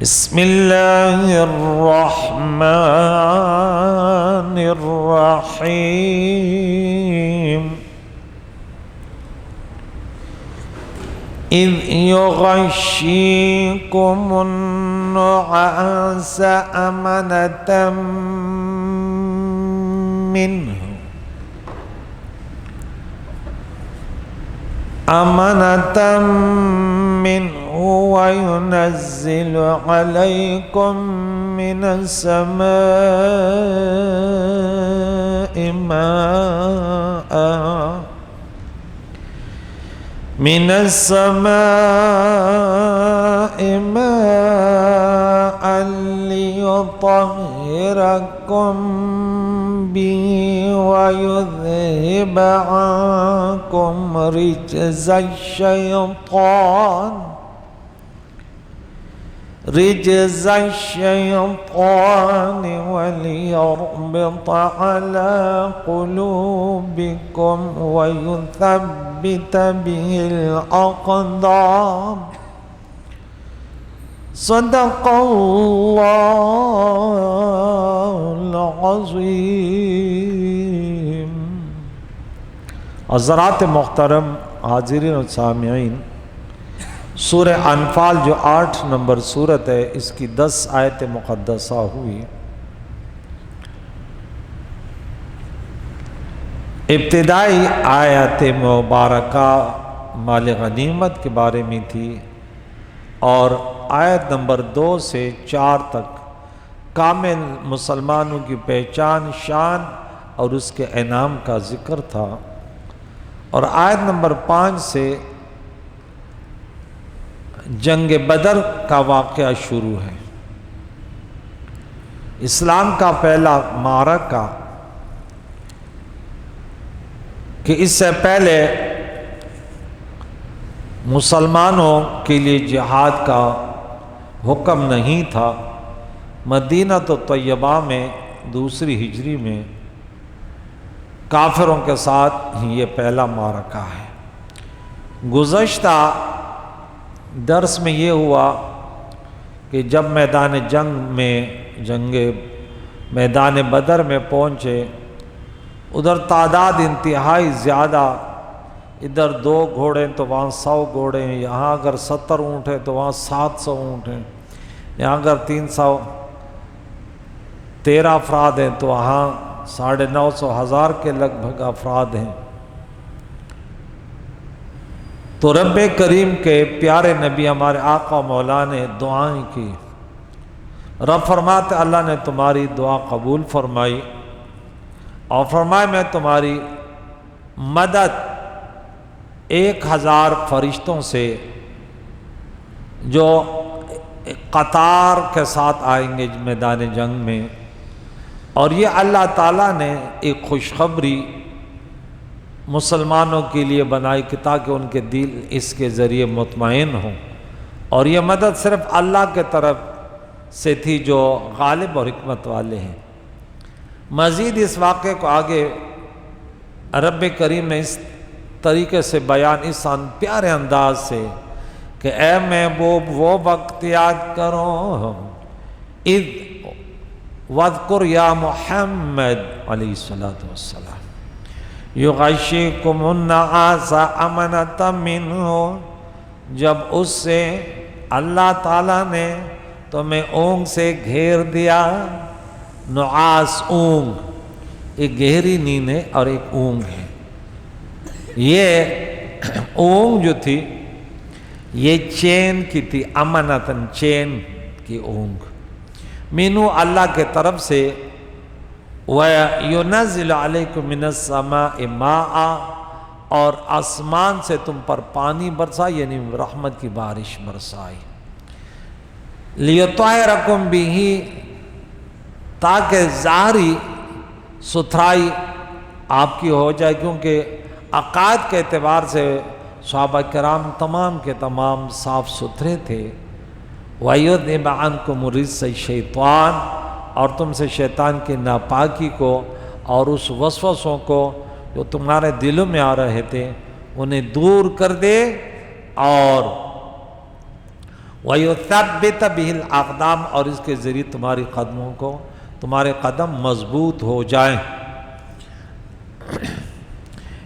بسم اللہ الرحمن الرحیم اذ یغشیکم النعاس امنة منه وينزل عليكم من السماء ماء ليطهركم به ويذهب عنكم رجز الشيطان وليربط على قلوبكم ويثبت به الأقدام صدق اللہ العظیم۔ حضرات محترم حاضرین و سامعین، سورہ انفال جو 8 نمبر سورت ہے، اس کی 10 آیت مقدسہ ہوئی۔ ابتدائی آیت مبارکہ مال غنیمت کے بارے میں تھی، اور آیت نمبر 2 سے 4 تک کامل مسلمانوں کی پہچان، شان اور اس کے انعام کا ذکر تھا، اور آیت نمبر 5 سے جنگ بدر کا واقعہ شروع ہے۔ اسلام کا پہلا معرکہ، کہ اس سے پہلے مسلمانوں کے لیے جہاد کا حکم نہیں تھا۔ مدینہ طیبہ میں دوسری ہجری میں کافروں کے ساتھ یہ پہلا معرکہ ہے۔ گزشتہ درس میں یہ ہوا کہ جب میدان میدان بدر میں پہنچے، ادھر تعداد انتہائی زیادہ، ادھر 2 گھوڑے تو وہاں 100 گھوڑے ہیں، یہاں اگر 70 اونٹ ہیں تو وہاں 700 اونٹ ہیں، یہاں اگر 313 افراد ہیں تو وہاں 950 ہزار کے لگ بھگ افراد ہیں۔ تو رب کریم کے پیارے نبی ہمارے آقا مولا نے دعائیں کی۔ رب فرماتے اللہ نے تمہاری دعا قبول فرمائی اور فرمائے میں تمہاری مدد 1000 فرشتوں سے جو قطار کے ساتھ آئیں گے میدان جنگ میں، اور یہ اللہ تعالیٰ نے ایک خوشخبری مسلمانوں کے لیے بنائی کہ تاکہ ان کے دل اس کے ذریعے مطمئن ہوں، اور یہ مدد صرف اللہ کے طرف سے تھی جو غالب اور حکمت والے ہیں۔ مزید اس واقعے کو آگے رب کریم نے اس طریقے سے بیان، اس پیارے انداز سے کہ اے محبوب وہ وقت یاد کرو اذ واذکر یا محمد علیہ السلام یغشیکم النعاس امنة منہ، جب اس سے اللہ تعالیٰ نے تمہیں اونگ سے گھیر دیا۔ نعاس اونگ، ایک گہری نیند ہے اور ایک اونگ ہے۔ یہ اونگ جو تھی یہ چین کی تھی، امنتاً چین کی اونگ، مینو اللہ کے طرف سے، وَيُنَزِّلُ عَلَيْكُم مِّنَ السَّمَاءِ مَاءً، اور آسمان سے تم پر پانی برسا، یعنی رحمت کی بارش برسائی۔ لِيُطَهِّرَكُم بِهِ، تاکہ ظاہری ستھرائی آپ کی ہو جائے، کیونکہ عقائد کے اعتبار سے صحابہ کرام تمام کے تمام صاف ستھرے تھے۔ وَيُذْهِبَ عَنْكُمُ رِجْسَ الشَّيْطَانِ، اور تم سے شیطان کی ناپاکی کو اور اس وسوسوں کو جو تمہارے دلوں میں آ رہے تھے انہیں دور کر دے، اور وَيُثَبِّتَ بِهِ الْأَقْدَامَ، اور اس کے ذریعے تمہاری قدموں کو، تمہارے قدم مضبوط ہو جائیں۔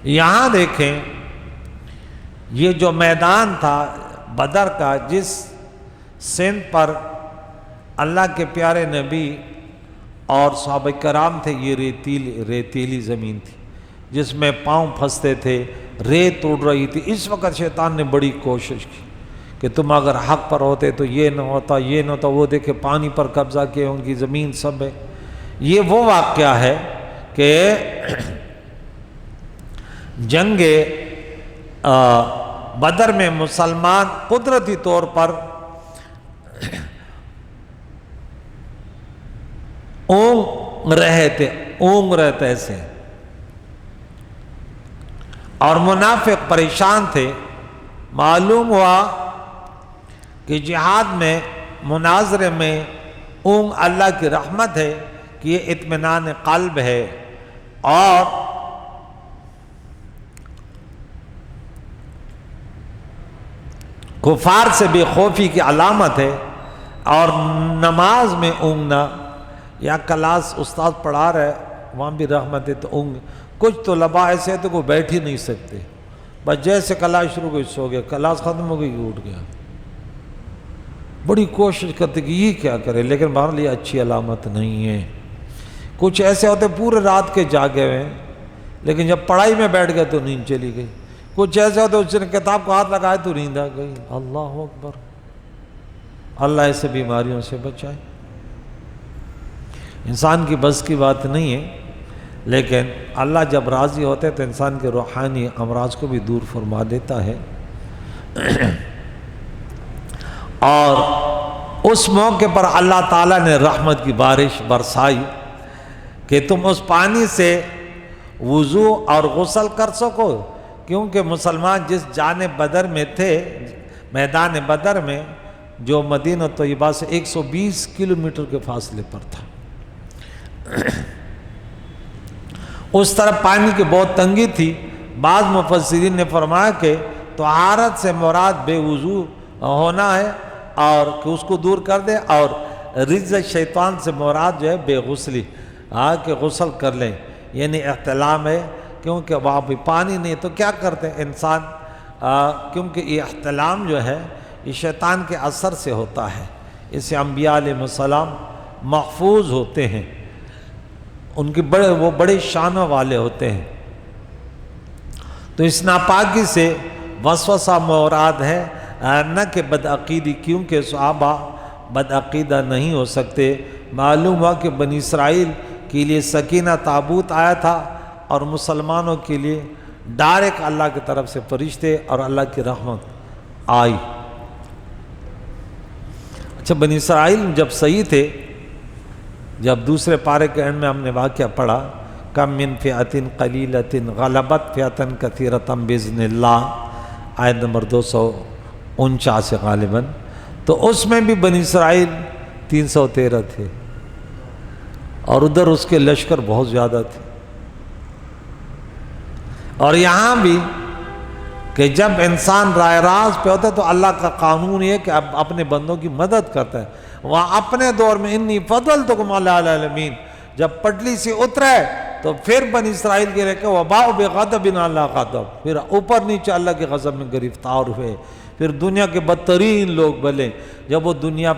یہاں دیکھیں یہ جو میدان تھا بدر کا، جس سندھ پر اللہ کے پیارے نبی اور صحابہ کرام تھے، یہ ریتیلی زمین تھی جس میں پاؤں پھنستے تھے، ریت اڑ رہی تھی۔ اس وقت شیطان نے بڑی کوشش کی کہ تم اگر حق پر ہوتے تو یہ نہ ہوتا، یہ نہ ہوتا۔ وہ دیکھے پانی پر قبضہ کیا، ان کی زمین سب ہے۔ یہ وہ واقعہ ہے کہ جنگ بدر میں مسلمان قدرتی طور پر اونگ رہتے ایسے، اور منافق پریشان تھے۔ معلوم ہوا کہ جہاد میں، مناظرے میں اونگ اللہ کی رحمت ہے کہ یہ اطمینان قلب ہے اور کفار سے بے خوفی کی علامت ہے۔ اور نماز میں اونگنا، یا کلاس استاد پڑھا رہا ہے وہاں بھی رحمت ہے تو اونگ۔ کچھ طلباء ایسے تو کوئی بیٹھ ہی نہیں سکتے، بس جیسے کلاس شروع ہوئی سو گیا، کلاس ختم ہو گئی اٹھ گیا۔ بڑی کوشش کرتے کہ یہ کیا کرے، لیکن بہرحال یہ اچھی علامت نہیں ہے۔ کچھ ایسے ہوتے پورے رات کے جاگے ہوئے ہیں، لیکن جب پڑھائی میں بیٹھ گئے تو نیند چلی گئی۔ کچھ ایسے ہوتے اس نے کتاب کو ہاتھ لگائے تو نیند آ گئی۔ اللہ اکبر، اللہ ایسے بیماریوں سے بچائے۔ انسان کی بس کی بات نہیں ہے، لیکن اللہ جب راضی ہوتے ہیں تو انسان کے روحانی امراض کو بھی دور فرما دیتا ہے۔ اور اس موقع پر اللہ تعالیٰ نے رحمت کی بارش برسائی کہ تم اس پانی سے وضو اور غسل کر سکو، کیونکہ مسلمان جس جانب بدر میں تھے، میدان بدر میں، جو مدینہ طیبہ سے 120 کلومیٹر کے فاصلے پر تھا، اس طرف پانی کی بہت تنگی تھی۔ بعض مفسرین نے فرمایا کہ طہارت سے مراد بے وضو ہونا ہے اور کہ اس کو دور کر دے، اور رجز شیطان سے مراد جو ہے بے غسلی، کہ غسل کر لیں، یعنی احتلام ہے، کیونکہ وہاں بھی پانی نہیں تو کیا کرتے ہیں انسان، کیونکہ یہ احتلام جو ہے یہ شیطان کے اثر سے ہوتا ہے۔ اس سے انبیاء علیہ السلام محفوظ ہوتے ہیں، ان کے وہ بڑے شانوں والے ہوتے ہیں۔ تو اس ناپاکی سے وسوسہ مراد ہے، نہ کہ بدعقیدی، کیونکہ صحابہ بدعقیدہ نہیں ہو سکتے۔ معلوم ہوا کہ بنی اسرائیل کے لیے سکینہ تابوت آیا تھا، اور مسلمانوں کے لیے ڈائریکٹ اللہ کی طرف سے فرشتے اور اللہ کی رحمت آئی۔ اچھا، بنی اسرائیل جب صحیح تھے، جب دوسرے پارے کے اینڈ میں ہم نے واقعہ پڑھا، کم من فئۃ قلیلۃ غلبت فئۃ کثیرۃ باذن اللہ، آیت نمبر 249 غالباً، تو اس میں بھی بنی اسرائیل 313 تھے، اور ادھر اس کے لشکر بہت زیادہ تھے۔ اور یہاں بھی کہ جب انسان رائے راست پہ ہوتا ہے تو اللہ کا قانون یہ ہے کہ اب اپنے بندوں کی مدد کرتا ہے۔ وہاں اپنے دور میں انی فضلتکم علی العالمین جب پٹلی سے اترے تو پھر بنی اسرائیل کے رکھے وباء بغضب علی غضب، پھر اوپر نیچے اللہ کے غضب میں گرفتار ہوئے۔ پھر دنیا کے بدترین لوگ بلے، جب وہ دنیا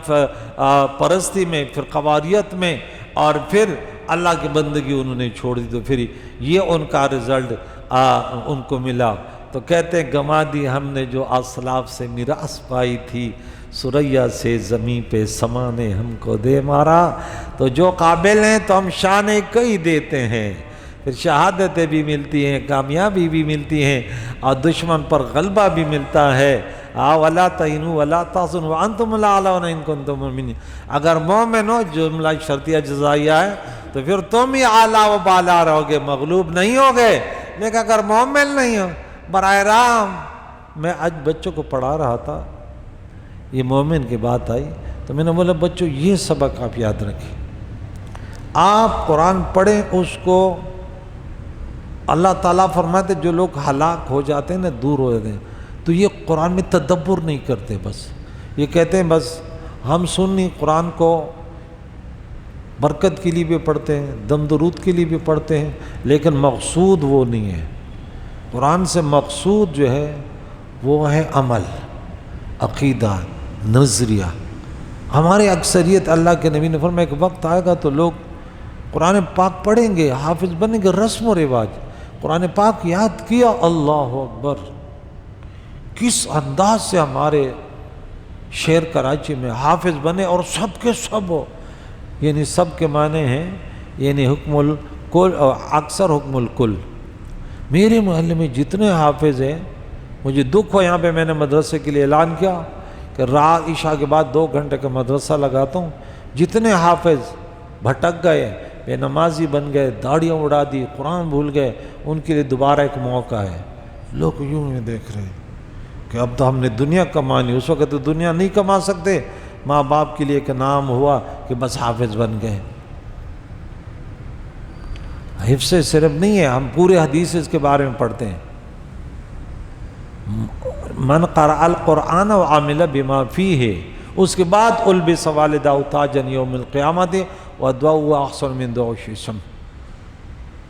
پرستی میں، پھر قواریت میں، اور پھر اللہ کی بندگی انہوں نے چھوڑ دی، تو پھر یہ ان کا رزلٹ ان کو ملا۔ تو کہتے ہیں گما دی ہم نے جو اسلاف سے میراث پائی تھی، سریا سے زمین پہ سما نے ہم کو دے مارا۔ تو جو قابل ہیں تو ہم شان کئی دیتے ہیں، پھر شہادتیں بھی ملتی ہیں، کامیابی بھی ملتی ہیں، اور دشمن پر غلبہ بھی ملتا ہے۔ وَلَا تَهِنُوا وَلَا تَحْزَنُوا وَأَنْتُمُ الْأَعْلَوْنَ إِن كُنتُم مُؤْمِنِينَ۔ اگر مومن ہو، جملہ شرطیہ جزائیہ ہے، تو پھر تم ہی اعلیٰ و بالا رہو گے، مغلوب نہیں ہوگے۔ لیکن اگر مومن نہیں ہو، برائے رام، میں آج بچوں کو پڑھا رہا تھا، یہ مومن کی بات آئی تو میں نے بولا بچوں یہ سبق آپ یاد رکھیں، آپ قرآن پڑھیں اس کو۔ اللہ تعالیٰ فرماتے جو لوگ ہلاک ہو جاتے ہیں نا، دور ہو جاتے ہیں، تو یہ قرآن میں تدبر نہیں کرتے، بس یہ کہتے ہیں بس ہم سنی قرآن کو برکت کے لیے بھی پڑھتے ہیں، دم درود کے لیے بھی پڑھتے ہیں، لیکن مقصود وہ نہیں ہے۔ قرآن سے مقصود جو ہے وہ ہے عمل، عقیدہ، نظریہ۔ ہماری اکثریت، اللہ کے نبی نے فرمایا ایک وقت آئے گا تو لوگ قرآن پاک پڑھیں گے، حافظ بنیں گے، رسم و رواج، قرآن پاک یاد کیا، اللہ اکبر، کس انداز سے ہمارے شہر کراچی میں حافظ بنے اور سب کے سب ہو، یعنی سب کے معنی ہیں یعنی حکم الکل، اکثر حکم الکل۔ میرے محلے میں جتنے حافظ ہیں، مجھے دکھ ہو، یہاں پہ میں نے مدرسے کے لیے اعلان کیا کہ رات عشاء کے بعد 2 گھنٹے کا مدرسہ لگاتا ہوں، جتنے حافظ بھٹک گئے، بے نمازی بن گئے، داڑیاں اڑا دی، قرآن بھول گئے، ان کے لیے دوبارہ ایک موقع ہے۔ لوگ یوں میں دیکھ رہے ہیں کہ اب تو ہم نے دنیا کمانی، اس وقت تو دنیا نہیں کما سکتے، ماں باپ کے لیے ایک نام ہوا کہ بس حافظ بن گئے۔ حفظ صرف نہیں ہے، ہم پورے حدیث اس کے بارے میں پڑھتے ہیں، من قرأ القرآن وعمل بما فیہ، اس کے بعد البس والدہ تاجا یوم القیامت ودعوہ احسن من دعوہ الشمس۔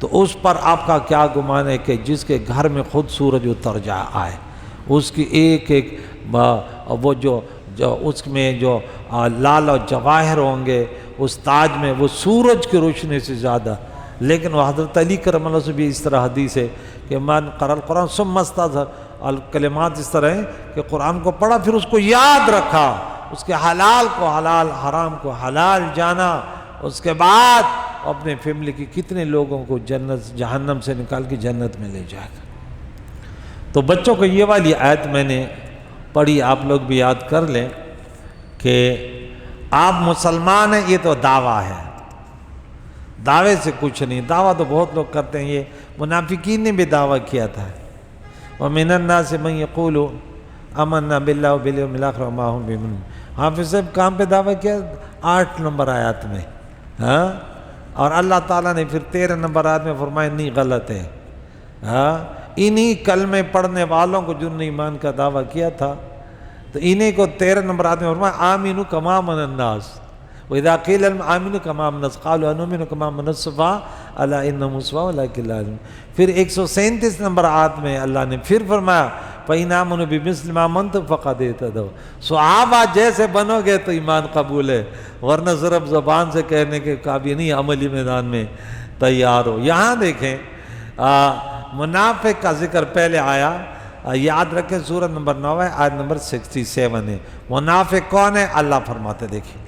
تو اس پر آپ کا کیا گمان ہے کہ جس کے گھر میں خود سورج اتر آئے، اس کی ایک ایک وہ جو اس میں جو لال و جواہر ہوں گے اس تاج میں، وہ سورج کی روشنی سے زیادہ۔ لیکن وہ حضرت علی کرم اللہ سے بھی اس طرح حدیث ہے کہ من قرأ القرآن ثم استظہر، الکلمات اس طرح ہیں کہ قرآن کو پڑھا پھر اس کو یاد رکھا، اس کے حلال کو حلال، حرام کو حلال جانا، اس کے بعد اپنے فیملی کی کتنے لوگوں کو جنت جہنم سے نکال کے جنت میں لے جائے گا۔ تو بچوں کو یہ والی آیت میں نے پڑھی، آپ لوگ بھی یاد کر لیں کہ آپ مسلمان ہیں، یہ تو دعویٰ ہے، دعوے سے کچھ نہیں۔ دعویٰ تو بہت لوگ کرتے ہیں، یہ منافقین نے بھی دعویٰ کیا تھا۔ وَمِنَ النَّاسِ مَن يَقُولُ آمَنَّا بِاللَّهِ وَبِالْيَوْمِ الْآخِرِ وَمَا هُم بِمُؤْمِنِينَ۔ حافظ صاحب کہاں پہ دعویٰ کیا؟ 8 نمبر آیات میں، ہاں، اور اللہ تعالیٰ نے پھر 13 نمبر آیات میں فرمایا نہیں، غلط ہے، ہاں، انہی کلمے پڑھنے والوں کو جن نے ایمان کا دعویٰ کیا تھا، تو انہیں کو 13 نمبر آیت میں فرمایا آمینوا کما آمن الناس وَإِذَا قِيلَ لَهُمْ آمِنُوا كَمَا آمَنَ النَّاسُ قَالُوا أَنُؤْمِنُ كَمَا آمَنَ السُّفَهَاءُ أَلَا إِنَّهُمْ سُفَهَاءُ وَلَٰكِنَّ لَا يَعْلَمُونَ۔ پھر 137 نمبر آیت میں اللہ نے پھر فرمایا فَإِنْ آمَنُوا بِمِثْلِ مَا آمَنْتُمْ فَقَدِ اهْتَدَوْا۔ صحابہ جیسے بنو گے تو ایمان قبول ہے، ورنہ صرف زبان سے کہنے کے قابل نہیں، عملی میدان میں تیار ہو۔ یہاں دیکھیں منافق کا ذکر پہلے آیا، یاد رکھیں سورۃ نمبر 9 ہے، آیت نمبر 67 ہے۔ منافق کون ہے؟ اللہ فرماتے دیکھیں،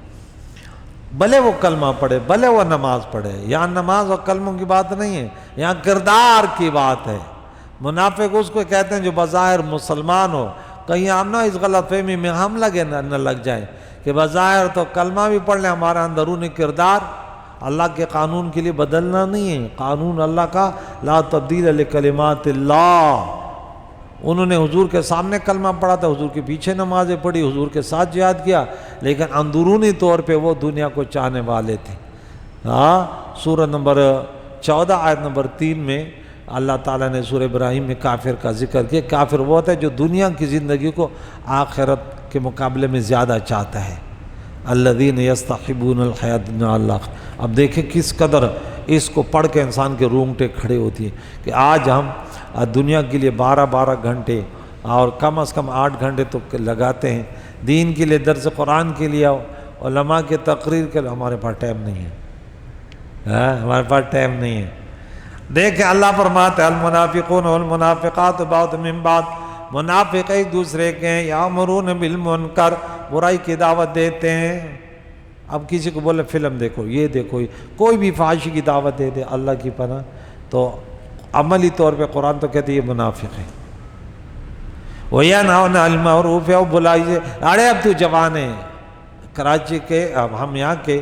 بھلے وہ کلمہ پڑھے، بھلے وہ نماز پڑھے، یہاں نماز اور کلموں کی بات نہیں ہے، یہاں کردار کی بات ہے۔ منافق اس کو کہتے ہیں جو بظاہر مسلمان ہو، کہیں ہم نہ اس غلط فہمی میں ہم نہ لگ جائیں کہ بظاہر تو کلمہ بھی پڑھ لیں، ہمارا اندرونی کردار اللہ کے قانون کے لیے بدلنا نہیں ہے۔ قانون اللہ کا لا تبدیل لکلمات اللہ۔ انہوں نے حضور کے سامنے کلمہ پڑھا تھا، حضور کے پیچھے نمازیں پڑھی، حضور کے ساتھ جہاد کیا، لیکن اندرونی طور پہ وہ دنیا کو چاہنے والے تھے۔ ہاں، سورہ نمبر 14 آیت نمبر 3 میں اللہ تعالیٰ نے سورہ ابراہیم میں کافر کا ذکر کیا۔ کافر وہ ہوتا ہے جو دنیا کی زندگی کو آخرت کے مقابلے میں زیادہ چاہتا ہے۔ الذین یستحبون الحیاۃ الدنیا علی الآخرہ۔ اب دیکھیں کس قدر اس کو پڑھ کے انسان کے رونگٹے کھڑے ہوتی ہیں کہ آج ہم دنیا کے لیے 12 گھنٹے اور کم از کم 8 گھنٹے تو لگاتے ہیں، دین کے لیے، درس قرآن کے لیے، علماء کے تقریر کے لیے، ہمارے پاس ٹائم نہیں ہے، ہمارے پاس ٹائم نہیں ہے۔ دیکھیں اللہ فرماتا ہے المنافقون والمنافقات بعض من بعض، منافق ایک دوسرے کے ہیں، یامرون بالمنکر، برائی کی دعوت دیتے ہیں۔ اب کسی کو بولے فلم دیکھو، یہ دیکھو، کوئی بھی فحاشی کی دعوت دے دے اللہ کی پناہ، تو عملی طور پہ قرآن تو کہتے ہیں یہ منافق ہے۔ وَيَنْهَوْنَ عَنِ الْمَعْرُوفِ، اور برائی سے، ارے اب تو جوان ہے، کراچی کے، اب ہم یہاں کے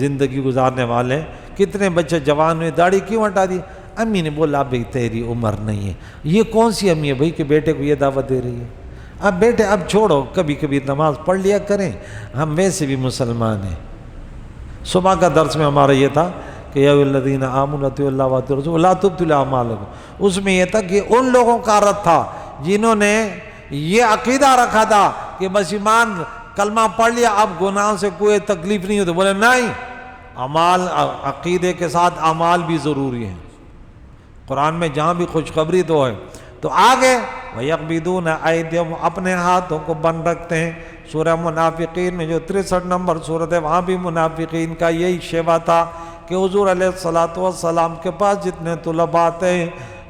زندگی گزارنے والے ہیں، کتنے بچے جوان ہوئے، داڑھی کیوں ہٹا دی؟ امی نے بولا بھئی تیری عمر نہیں ہے۔ یہ کون سی امی ہے بھئی کہ بیٹے کو یہ دعوت دے رہی ہے؟ اب بیٹے اب چھوڑو، کبھی کبھی نماز پڑھ لیا کریں، ہم ویسے بھی مسلمان ہیں۔ صبح کا درس میں ہمارا یہ تھا کہ یا الذین آمنوا اطیعوا اللہ واطیعوا الرسول لا تبطلوا اعمالکم، اس میں یہ تھا کہ ان لوگوں کا رد تھا جنہوں نے یہ عقیدہ رکھا تھا کہ بس ایمان کلمہ پڑھ لیا اب گناہ سے کوئی تکلیف نہیں ہوتی. بولے نہیں، اعمال عقیدے کے ساتھ اعمال بھی ضروری ہیں. قرآن میں جہاں بھی خوشخبری تو ہے. تو آگے وَيَقْبِضُونَ أَيْدِيَهُمْ اپنے ہاتھوں کو بند رکھتے ہیں. سورہ منافقین میں جو 63 نمبر صورت ہے وہاں بھی منافقین کا یہی شیوا تھا کہ حضور علیہ السلام کے پاس جتنے طلباء تھے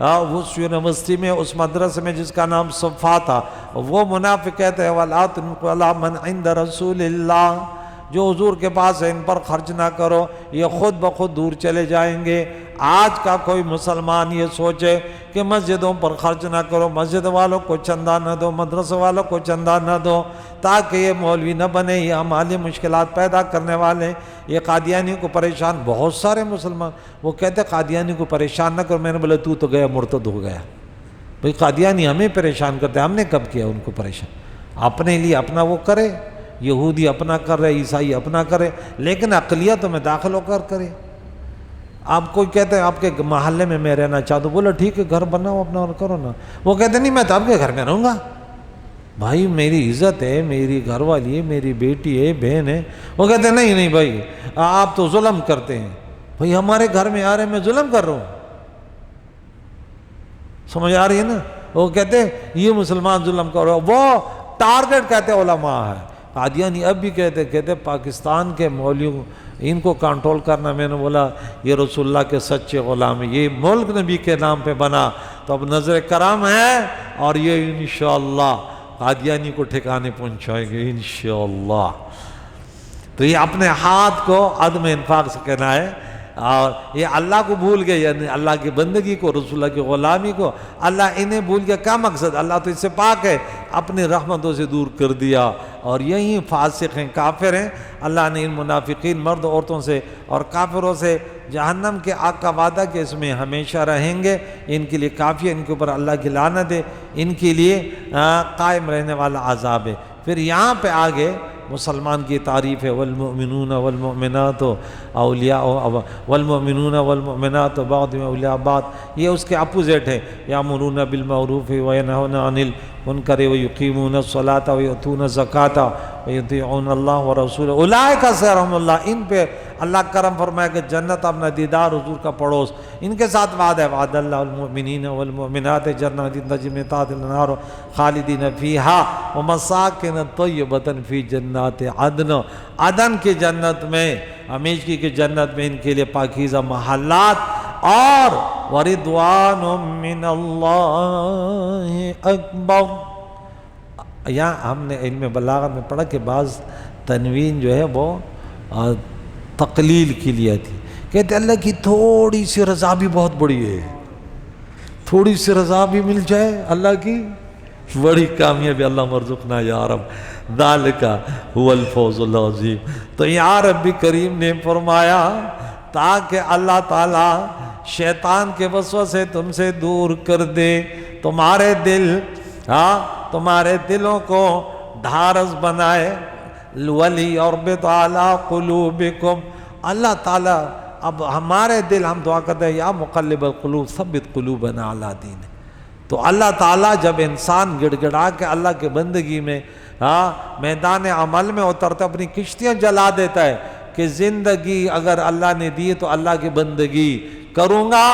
اس یونیورسٹی میں، اس مدرسے میں جس کا نام صفا تھا، وہ منافق کہتے ہیں وَلَا تُنْفِقُوا عَلَىٰ مَنْ عِنْدَ رَسُولِ اللَّهِ، جو حضور کے پاس ہے ان پر خرچ نہ کرو، یہ خود بخود دور چلے جائیں گے. آج کا کوئی مسلمان یہ سوچے کہ مسجدوں پر خرچ نہ کرو، مسجد والوں کو چندہ نہ دو، مدرسے والوں کو چندہ نہ دو، تاکہ یہ مولوی نہ بنے، یہ ہماری مشکلات پیدا کرنے والے، یہ قادیانی کو پریشان. بہت سارے مسلمان وہ کہتے قادیانی کو پریشان نہ کرو. میں نے بولا تو گیا مرتد ہو گیا. بھئی قادیانی ہمیں پریشان کرتے، ہم نے کب کیا ان کو پریشان؟ اپنے لیے اپنا وہ کرے، یہودی اپنا کر رہے، عیسائی اپنا کرے، لیکن اقلیتوں میں داخل ہو کر کرے. آپ کوئی کہتے ہیں آپ کے محلے میں میں رہنا چاہتا ہوں، بولا ٹھیک ہے گھر بناؤ اپنا اور کرو نا. وہ کہتے نہیں میں تو آپ کے گھر میں رہوں گا. بھائی میری عزت ہے، میری گھر والی ہے، میری بیٹی ہے، بہن ہے. وہ کہتے ہیں نہیں بھائی آپ تو ظلم کرتے ہیں. بھائی ہمارے گھر میں آ رہے میں ظلم کر رہا ہوں، سمجھ آ رہی ہے نا. وہ کہتے ہیں یہ مسلمان ظلم کر رہا. وہ ٹارگٹ کہتے علماء ہے. قادیانی اب بھی کہتے پاکستان کے مولویوں ان کو کنٹرول کرنا. میں نے بولا یہ رسول اللہ کے سچے غلام ہیں، یہ ملک نبی کے نام پہ بنا تو اب نظر کرم ہے، اور یہ انشاءاللہ قادیانی کو ٹھکانے پہنچائیں گے انشاءاللہ. تو یہ اپنے ہاتھ کو عدم انفاق سے کہنا ہے. اور یہ اللہ کو بھول گئے، یعنی اللہ کی بندگی کو، رسول اللہ کی غلامی کو. اللہ انہیں بھول گیا. کیا مقصد؟ اللہ تو اس سے پاک ہے، اپنی رحمتوں سے دور کر دیا. اور یہی فاسق ہیں، کافر ہیں. اللہ نے ان منافقین مرد عورتوں سے اور کافروں سے جہنم کے آگ کا وعدہ کہ اس میں ہمیشہ رہیں گے. ان کے لیے کافی ہے، ان کے اوپر اللہ کی لعنت ہے، ان کے لیے قائم رہنے والا عذاب ہے. پھر یہاں پہ آگے مسلمان کی تعریف ہے والمؤمنون والمؤمنات اولیاء والمؤمنون والمؤمنات بعضهم اولیاء بعض. یہ اس کے اپوزٹ ہے. یامرون بالمعروف وینہون عن المنکر ویقیمون الصلاۃ ویؤتون الزکاۃ ویطیعون اللہ ورسولہ اولئک سیرحمهم اللہ. ان پہ اللہ کرم فرمائے کہ جنت اپنا دیدار حضور کا پڑوس. ان کے ساتھ وعدہ ہے وعد اللہ المؤمنین والمؤمنات جنات تجری من تحتها الانہار خالدین فیہا ومساکن طیبۃ فی جنات عدن. عدن کی جنت میں، ہمیشگی کی جنت میں ان کے لیے پاکیزہ محلات اور ورضوان من اللہ اکبر. یہاں ہم نے علم بلاغہ میں پڑھا کہ بعض تنوین جو ہے وہ تقلیل کے لیے تھی. کہتے اللہ کی تھوڑی سی رضا بھی بہت بڑی ہے. تھوڑی سی رضا بھی مل جائے اللہ کی بڑی کامیابی. اللہ مرزقنا یا رب ذالک هو الفوز العظیم. تو یا رب کریم نے فرمایا تاکہ اللہ تعالیٰ شیطان کے وسوسے تم سے دور کر دے، تمہارے دل تمہارے دلوں کو ڈھارس بنائے. وَلِيَرْبِطَ عَلَىٰ قُلُوبِكُمْ. اللہ تعالیٰ اب ہمارے دل، ہم دعا کرتے ہیں یا مقلب القلوب ثبت قلوبنا علی دینک. تو اللہ تعالیٰ جب انسان گڑ گڑا کے اللہ کے بندگی میں میدان عمل میں اترتا اپنی کشتیاں جلا دیتا ہے کہ زندگی اگر اللہ نے دی تو اللہ کی بندگی کروں گا.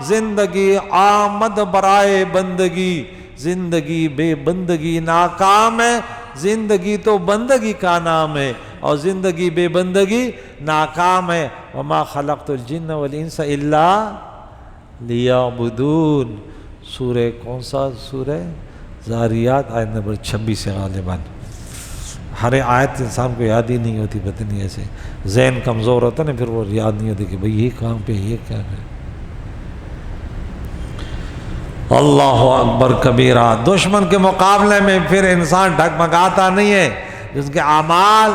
زندگی آمد برائے بندگی، زندگی بے بندگی ناکام ہے. زندگی تو بندگی کا نام ہے اور زندگی بے بندگی ناکام ہے. وما خلقت الجن والانس الا لیعبدون. سورہ کون سا سورہ؟ زاریات آیت نمبر 26 ہے غالباً. ہر آیت انسان کو یاد ہی نہیں ہوتی، پتہ نہیں ایسے ذہن کمزور ہوتا نا، پھر وہ یاد نہیں ہوتی کہ بھئی یہ کام پہ یہ کیا ہے. اللہ اکبر کبیرہ. دشمن کے مقابلے میں پھر انسان ڈگمگاتا نہیں ہے، جس کے اعمال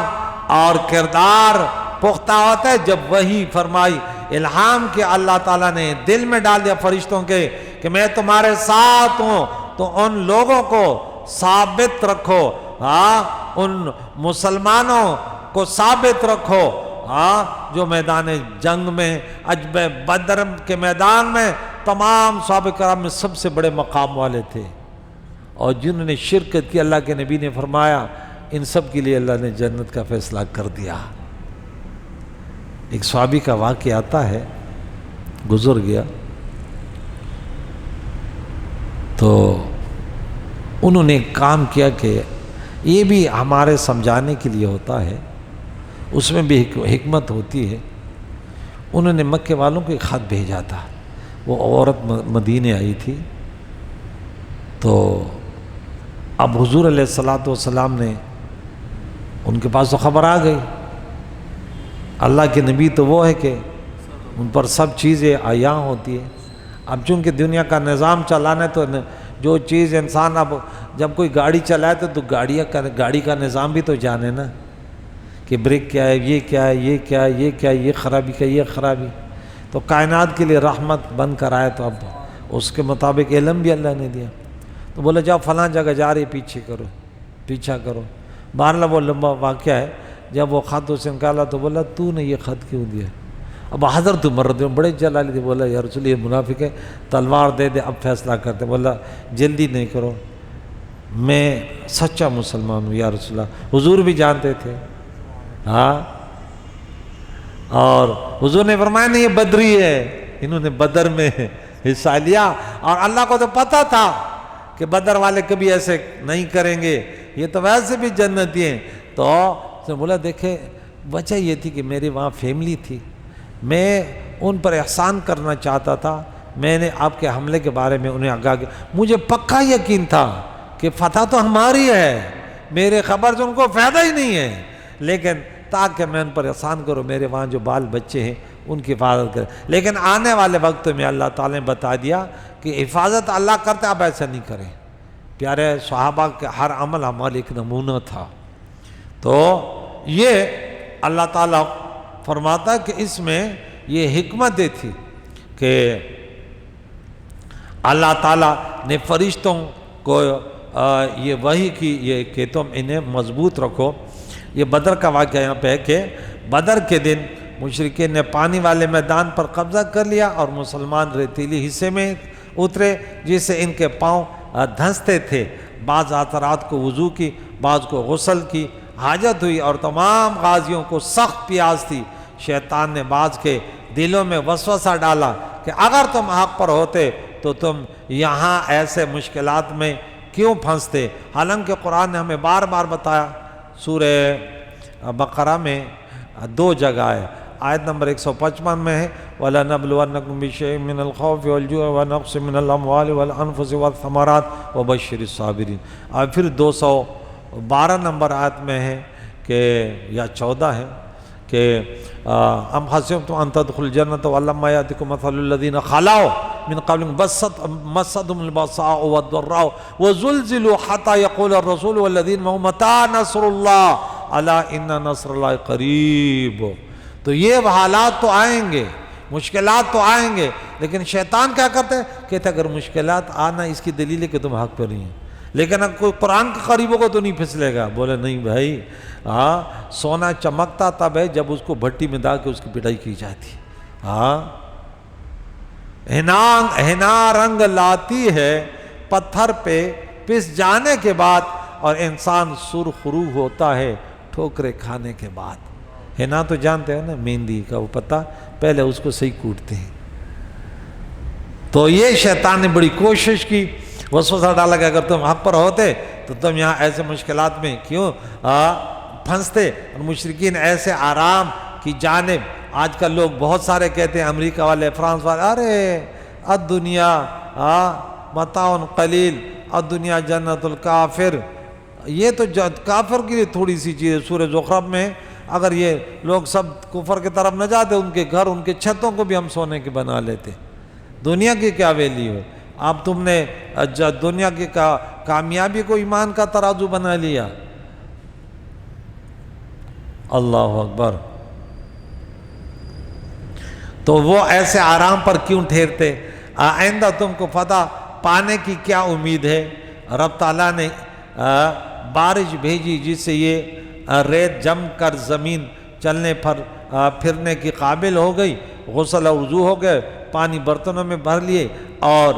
اور کردار پختہ ہوتا ہے جب وہی فرمائی الہام کہ اللہ تعالیٰ نے دل میں ڈال دیا فرشتوں کے کہ میں تمہارے ساتھ ہوں. تو ان لوگوں کو ثابت رکھو، ان مسلمانوں کو ثابت رکھو جو میدان جنگ میں عجب بدر کے میدان میں تمام صحابہ کرام میں سب سے بڑے مقام والے تھے، اور جنہوں نے شرکت کی. اللہ کے نبی نے فرمایا ان سب کے لیے اللہ نے جنت کا فیصلہ کر دیا۔ ایک صحابی کا واقعہ آتا ہے، گزر گیا، تو انہوں نے ایک کام کیا کہ یہ بھی ہمارے سمجھانے کے لیے ہوتا ہے، اس میں بھی حکمت ہوتی ہے۔ انہوں نے مکے والوں کو ایک خط بھیجا تھا، وہ عورت مدینے آئی تھی، تو اب حضور علیہ الصلوۃ نے ان کے پاس تو خبر آ گئی، اللہ کے نبی تو وہ ہے کہ ان پر سب چیزیں عیاں ہوتی ہے۔ اب چونکہ دنیا کا نظام چلانا ہے تو جو چیز انسان اب جب کوئی گاڑی چلائے تو گاڑی کا نظام بھی تو جانے نا، کہ بریک کیا ہے، یہ کیا ہے، یہ کیا ہے، یہ کیا ہے، یہ خرابی کا یہ خرابی، تو کائنات کے لیے رحمت بن کر آئے، تو اب اس کے مطابق علم بھی اللہ نے دیا۔ تو بولا جاؤ فلاں جگہ جا رہی، پیچھا کرو۔ بہرحال وہ لمبا واقعہ ہے۔ جب وہ خط اسے نکالا تو بولا تو نے یہ خط کیوں دیا؟ اب حضرت عمر بڑے جلالی تھے، بولا یا رسول یہ منافق ہے، تلوار دے دے، اب فیصلہ کرتے۔ بولا جلدی نہیں کرو، میں سچا مسلمان ہوں یا رسول اللہ۔ حضور بھی جانتے تھے، ہاں، اور حضور نے فرمایا نہیں یہ بدری ہے، انہوں نے بدر میں حصہ لیا، اور اللہ کو تو پتہ تھا کہ بدر والے کبھی ایسے نہیں کریں گے، یہ تو ویسے بھی جنتی ہیں۔ تو اس نے بولا دیکھیں وجہ یہ تھی کہ میری وہاں فیملی تھی، میں ان پر احسان کرنا چاہتا تھا، میں نے آپ کے حملے کے بارے میں انہیں آگاہ کیا، مجھے پکا یقین تھا کہ فتح تو ہماری ہے، میرے خبر سے ان کو فائدہ ہی نہیں ہے، لیکن تاکہ میں ان پر احسان کروں، میرے وہاں جو بال بچے ہیں ان کی حفاظت کریں۔ لیکن آنے والے وقت میں اللہ تعالیٰ نے بتا دیا کہ حفاظت اللہ کرتے، آپ ایسا نہیں کریں۔ پیارے صحابہ کے ہر عمل ہمارے ایک نمونہ تھا۔ تو یہ اللہ تعالیٰ فرماتا ہے کہ اس میں یہ حکمت تھی کہ اللہ تعالیٰ نے فرشتوں کو یہ وحی کی یہ کہ تم انہیں مضبوط رکھو۔ یہ بدر کا واقعہ یہاں پہ ہے کہ بدر کے دن مشرکین نے پانی والے میدان پر قبضہ کر لیا اور مسلمان ریتیلی حصے میں اترے، جس سے ان کے پاؤں دھنستے تھے۔ بعض حضرات کو وضو کی، بعض کو غسل کی حاجت ہوئی، اور تمام غازیوں کو سخت پیاس تھی۔ شیطان نے بعض کے دلوں میں وسوسہ ڈالا کہ اگر تم حق پر ہوتے تو تم یہاں ایسے مشکلات میں کیوں پھنستے؟ حالانکہ قرآن نے ہمیں بار بار بتایا، سورہ بقرہ میں 2 جگہ ہے، آیت نمبر 155 میں ہے وَلَنَبْلُوَنَّكُمْ بِشَيْءٍ مِّنَ الْخَوْفِ وَالْجُوعِ وَنَقْصٍ مِّنَ الْأَمْوَالِ وَالْأَنفُسِ وَالثَّمَرَاتِ وَبَشِّرِ الصَّابِرِينَ۔ اور پھر 212 نمبر آیت میں ہے کہ یا 14 ہے کہ ام حسبتم ان تدخلوا الجنة ولما يأتكم مثل الذين خلوا من قبلكم مستهم البأساء والضراء وزلزلوا حتى يقول الرسول والذين معه متى نصر الله الا ان نصر الله قریب۔ تو یہ حالات تو آئیں گے، مشکلات تو آئیں گے، لیکن شیطان کیا کرتے ہیں؟ کہتے اگر مشکلات آنا اس کی دلیل ہے کہ تم حق پر نہیں ہیں، لیکن اب کوئی قرآن کے قریبوں کو تو نہیں پھسلے گا۔ بولے نہیں بھائی، ہاں، سونا چمکتا تب ہے جب اس کو بھٹی میں ڈال کے اس کی پٹائی کی جاتی، ہاں، ہنا رنگ لاتی ہے پتھر پہ پس جانے کے بعد، اور انسان سرخرو ہوتا ہے ٹھوکرے کھانے کے بعد۔ ہنا تو جانتے ہیں نا، مہندی کا وہ پتہ، پہلے اس کو صحیح کوٹتے ہیں۔ تو یہ شیطان نے بڑی کوشش کی، وسوسہ ڈالا کہ اگر تم حق پر ہوتے تو تم یہاں ایسے مشکلات میں کیوں پھنستے، اور مشرکین ایسے آرام کی جانب۔ آج کل لوگ بہت سارے کہتے ہیں، امریکہ والے، فرانس والے، ارے الدنیا متاع قلیل الدنیا جنت الکافر۔ یہ تو کافر کے لیے تھوڑی سی چیز ہے۔ سورہ زخرف میں اگر یہ لوگ سب کفر کی طرف نہ جاتے، ان کے گھر، ان کے چھتوں کو بھی ہم سونے کے بنا لیتے۔ دنیا کی کیا ویلیو ہے؟ اب تم نے دنیا کی کامیابی کو ایمان کا ترازو بنا لیا۔ اللہ اکبر۔ تو وہ ایسے آرام پر کیوں ٹھہرتے؟ آئندہ تم کو فتح پانے کی کیا امید ہے؟ رب تعالیٰ نے بارش بھیجی جس سے یہ ریت جم کر زمین چلنے پھرنے کی قابل ہو گئی، غسل و وضو ہو گئے، پانی برتنوں میں بھر لیے، اور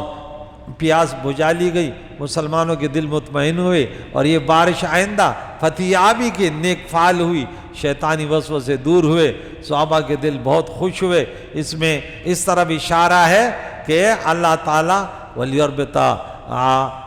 پیاس بجھا لی گئی، مسلمانوں کے دل مطمئن ہوئے، اور یہ بارش آئندہ فتحیابی کی نیک فعال ہوئی، شیطانی وسوسے سے دور ہوئے، صحابہ کے دل بہت خوش ہوئے۔ اس میں اس طرف اشارہ ہے کہ اللہ تعالیٰ وَلْيَرْبِطَ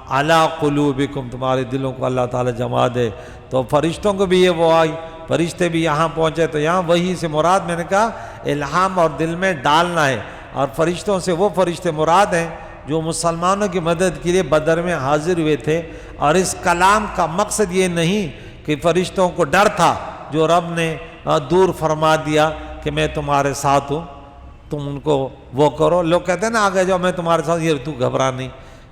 عَلَىٰ قُلُوبِكُمْ، تمہارے دلوں کو اللہ تعالیٰ جما دے۔ تو فرشتوں کو بھی یہ وہ آئی، فرشتے بھی یہاں پہنچے، تو یہاں وحی سے مراد میں نے کہا الہام اور دل میں ڈالنا ہے، اور فرشتوں سے وہ فرشتے مراد ہیں جو مسلمانوں کی مدد کے لیے بدر میں حاضر ہوئے تھے۔ اور اس کلام کا مقصد یہ نہیں کہ فرشتوں کو ڈر تھا جو رب نے دور فرما دیا کہ میں تمہارے ساتھ ہوں، تم ان کو وہ کرو۔ لوگ کہتے ہیں نا آگے جاؤ میں تمہارے ساتھ، یہ تو گھبرا نہیں،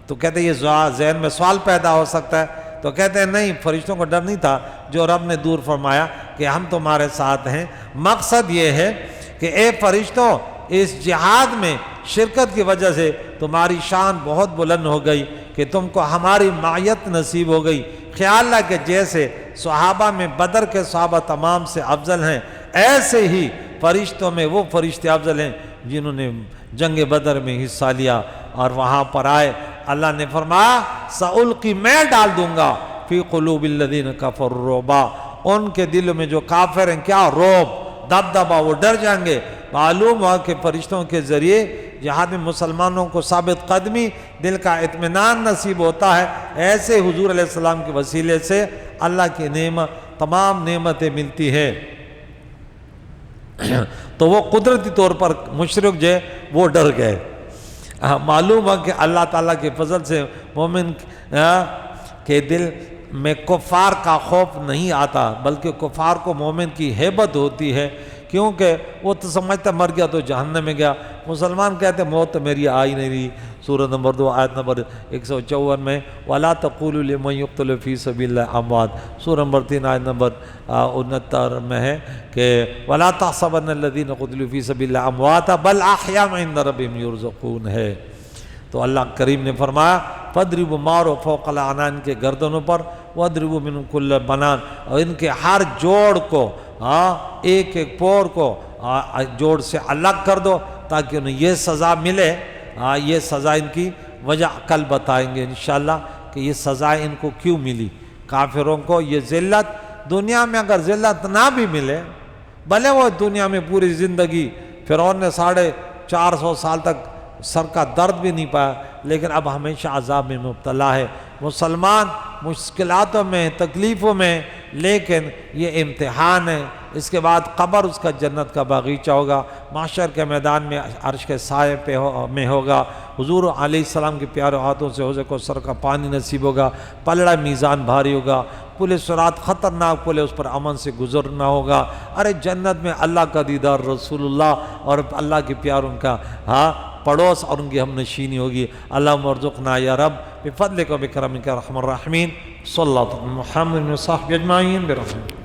تو کہتے ہیں یہ ذہن میں سوال پیدا ہو سکتا ہے، تو کہتے ہیں نہیں، فرشتوں کو ڈر نہیں تھا جو رب نے دور فرمایا کہ ہم تمہارے ساتھ ہیں۔ مقصد یہ ہے کہ اے فرشتوں، اس جہاد میں شرکت کی وجہ سے تمہاری شان بہت بلند ہو گئی کہ تم کو ہماری معیت نصیب ہو گئی۔ خیال ہے کہ جیسے صحابہ میں بدر کے صحابہ تمام سے افضل ہیں، ایسے ہی فرشتوں میں وہ فرشتے افضل ہیں جنہوں نے جنگ بدر میں حصہ لیا اور وہاں پر آئے۔ اللہ نے فرمایا سألقی، میں ڈال دوں گا فی قلوب الذین کفروا الرعب، ان کے دلوں میں جو کافر ہیں کیا رعب، دبدبا، وہ ڈر جائیں گے۔ معلوم ہوا کہ فرشتوں کے ذریعے جہاد میں مسلمانوں کو ثابت قدمی، دل کا اطمینان نصیب ہوتا ہے۔ ایسے حضور علیہ السلام کے وسیلے سے اللہ کی نعمت، تمام نعمتیں ملتی ہے۔ تو وہ قدرتی طور پر مشرک جو ہے وہ ڈر گئے۔ معلوم ہے کہ اللہ تعالیٰ کے فضل سے مومن کے دل میں کفار کا خوف نہیں آتا، بلکہ کفار کو مومن کی ہیبت ہوتی ہے، کیونکہ وہ تو سمجھتا مر گیا تو جہنم میں گیا۔ مسلمان کہتے موت تو میری آ ہی نہیں رہی۔ سورہ نمبر 2 آیت نمبر 154 میں وَلَا تَقُولُوا لِمَنْ يُقْتَلُ فِي سَبِيلِ اللَّهِ أَمْوَاتٌ، سورہ نمبر 3 آیت نمبر 69 میں ہے کہ وَلَا تَحْسَبَنَّ الَّذِينَ قُتِلُوا فِي سَبِيلِ اللَّهِ أَمْوَاتٌ بَلْ أَحْيَاءٌ عِندَ رَبِّهِمْ يُرْزَقُونَ ہے۔ تو اللہ کریم نے فرمایا فَاضْرِبُوا، مارو فوق العنان کے گردنوں پر، وَاضْرِبُوا مِنْهُمْ كُلَّ بَنَانٍ، اور ان کے ہر جوڑ کو، ایک ایک پور کو جوڑ سے الگ کر دو تاکہ انہیں یہ سزا ملے۔ یہ سزا ان کی وجہ کل بتائیں گے انشاءاللہ کہ یہ سزا ان کو کیوں ملی۔ کافروں کو یہ ذلت، دنیا میں اگر ذلت نہ بھی ملے، بھلے وہ دنیا میں پوری زندگی، فرعون نے 450 سال تک سر کا درد بھی نہیں پایا، لیکن اب ہمیشہ عذاب میں مبتلا ہے۔ مسلمان مشکلاتوں میں، تکلیفوں میں، لیکن یہ امتحان ہے۔ اس کے بعد قبر اس کا جنت کا باغیچہ ہوگا، محشر کے میدان میں عرش کے سائے میں ہوگا، حضور علیہ السلام کے پیارے ہاتھوں سے حوض کوثر کا پانی نصیب ہوگا، پلڑا میزان بھاری ہوگا، پل صراط خطرناک پل، اس پر امن سے گزرنا ہوگا۔ ارے جنت میں اللہ کا دیدار، رسول اللہ اور اللہ کے پیاروں کا پڑوس اور ان کی ہم نشینی ہوگی۔ اللہم ارزقنا یا رب بفضلک و بکرمک ارحم الراحمین، صلی اللہ علیہ وسلم محمد و صحبہ اجمعین برحمتک۔